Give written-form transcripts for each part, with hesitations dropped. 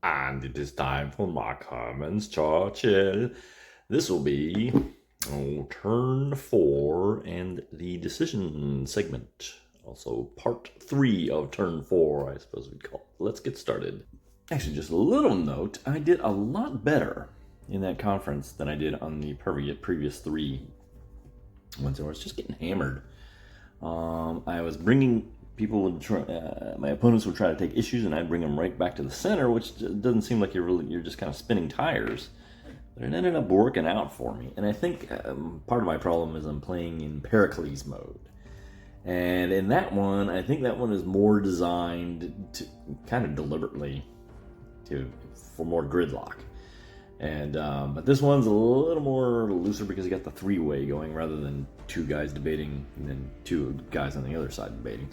And it is time for my comments, Churchill. This will be turn 4 and the decision segment. Also, part 3 of turn 4, I suppose we'd call it. Let's get started. Actually, just a little note, I did a lot better in that conference than I did on the previous 3 ones. I was just getting hammered. I was bringing people my opponents would try to take issues, and I'd bring them right back to the center, which doesn't seem like you're just kind of spinning tires. But it ended up working out for me, and I think part of my problem is I'm playing in Pericles mode. And in that one, I think that one is more designed to kind of deliberately for more gridlock. And but this one's a little more looser because you got the 3-way going rather than 2 guys debating and then 2 guys on the other side debating.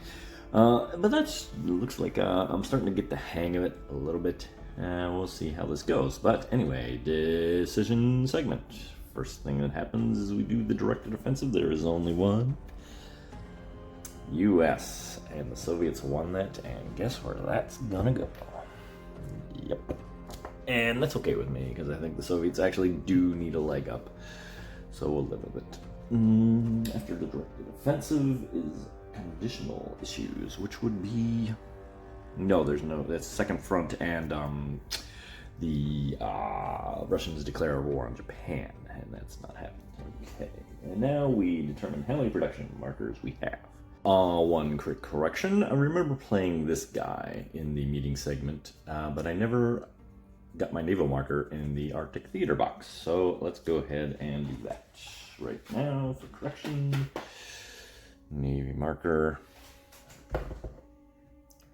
But that looks like I'm starting to get the hang of it a little bit. We'll see how this goes. But anyway, decision segment. First thing that happens is we do the directed offensive. There is only one. U.S. and the Soviets won that, and guess where that's gonna go? Yep. And that's okay with me, because I think the Soviets actually do need a leg up. So we'll live with it. After the directed offensive is conditional issues, which would be... No, there's no... That's second front, and the Russians declare war on Japan, and that's not happening. Okay. And now we determine how many production markers we have. One quick correction. I remember playing this guy in the meeting segment, but I never got my naval marker in the Arctic theater box. So let's go ahead and do that right now for correction. Navy marker.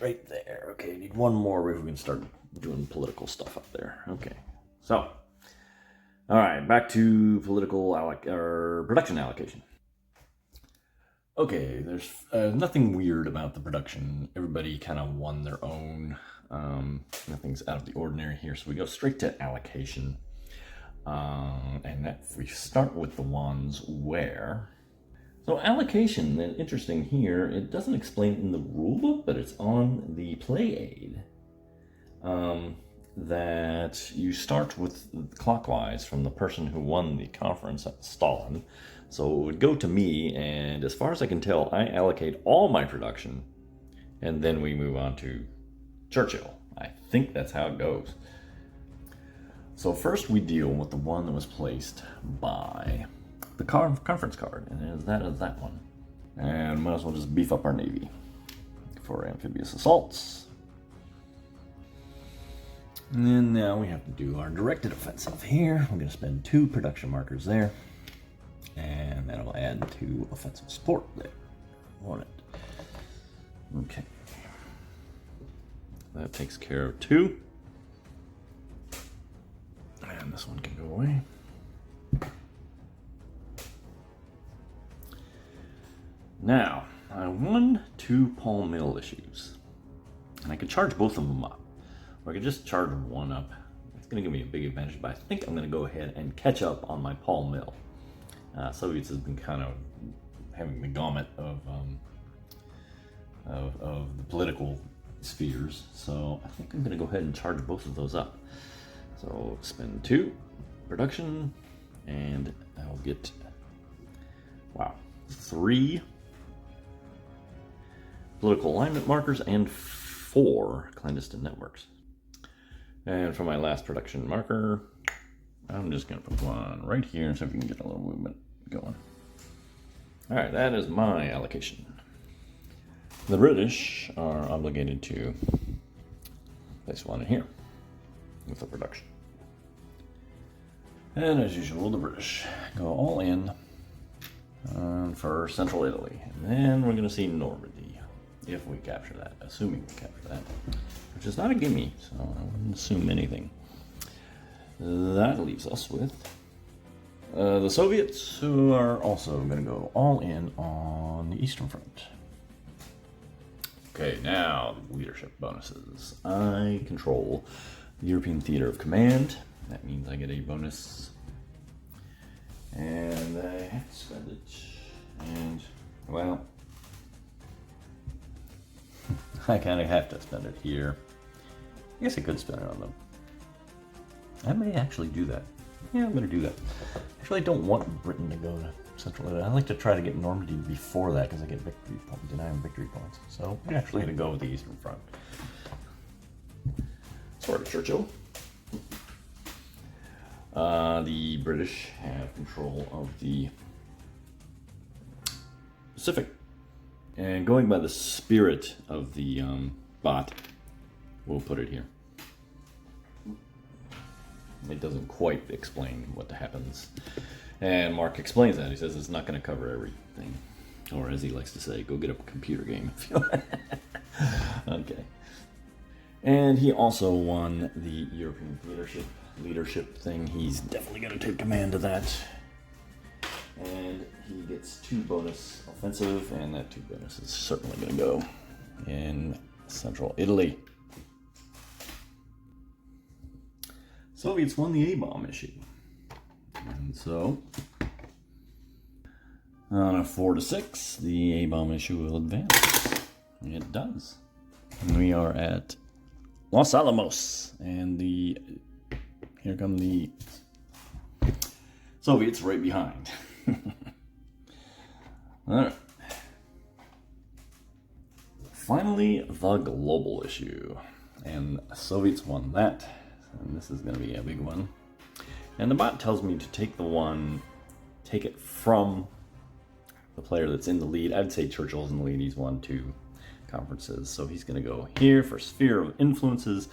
Right there. Okay, need one more if we can start doing political stuff up there. Okay, so. All right, back to political production allocation. Okay, there's nothing weird about the production. Everybody kind of won their own. Nothing's out of the ordinary here, so we go straight to allocation. And we start with the ones where... So allocation, interesting here, it doesn't explain in the rulebook, but it's on the play aid. That you start with clockwise from the person who won the conference, Stalin. So it would go to me, and as far as I can tell, I allocate all my production, and then we move on to Churchill. I think that's how it goes. So first we deal with the one that was placed by the conference card, and that is that one. And might as well just beef up our Navy for amphibious assaults. And then now we have to do our directed offensive here. I'm going to spend 2 production markers there. And that'll add 2 offensive support there, won't it? Okay. That takes care of 2. And this one can go away. Now, I won 2 Paul Mill issues. And I could charge both of them up. Or I could just charge one up. It's going to give me a big advantage, but I think I'm going to go ahead and catch up on my Paul Mill. Soviets has been kind of having the gamut of the political spheres, so I think I'm going to go ahead and charge both of those up. So spend 2 production, and I'll get 3 political alignment markers and 4 clandestine networks. And for my last production marker, I'm just going to put one right here so we can get a little movement going. All right, that is my allocation. The British are obligated to place one in here with the production. And as usual, the British go all in for central Italy. And then we're going to see Normandy if we capture that, assuming we capture that, which is not a gimme, so I wouldn't assume anything. That leaves us with the Soviets, who are also going to go all in on the Eastern Front. Okay, now leadership bonuses. I control the European Theater of Command. That means I get a bonus. And I have to spend it. And, well, I kind of have to spend it here. I guess I could spend it on the I may actually do that. Yeah, I'm going to do that. Actually, I don't want Britain to go to Central Italy. I like to try to get Normandy before that because I get victory points, deny them victory points. So I'm actually going to go with the Eastern Front. Sorry, Churchill. The British have control of the Pacific. And going by the spirit of the bot, we'll put it here. It doesn't quite explain what happens. And Mark explains that. He says it's not going to cover everything. Or as he likes to say, go get a computer game if you want. Okay. And he also won the European leadership thing. He's definitely going to take command of that. And he gets 2 bonus offensive, and that 2 bonus is certainly going to go in Central Italy. Soviets won the A-bomb issue. And so, on a 4-6, the A-bomb issue will advance. It does. And we are at Los Alamos, and here come the Soviets right behind. All right. Finally, the global issue, and Soviets won that, and this is going to be a big one. And the bot tells me to take it from the player that's in the lead. I'd say Churchill's in the lead. He's won 2 conferences, so he's going to go here for Sphere of Influences.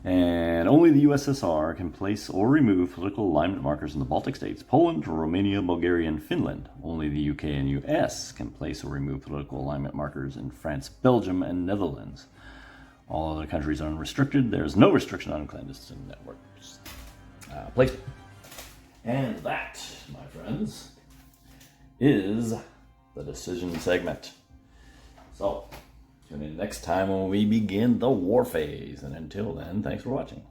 And only the USSR can place or remove political alignment markers in the Baltic states, Poland, Romania, Bulgaria, and Finland. Only the UK and US can place or remove political alignment markers in France, Belgium, and Netherlands. All other countries are unrestricted. There's no restriction on clandestine networks placement. And that, my friends, is the decision segment. So, tune in next time when we begin the war phase. And until then, thanks for watching.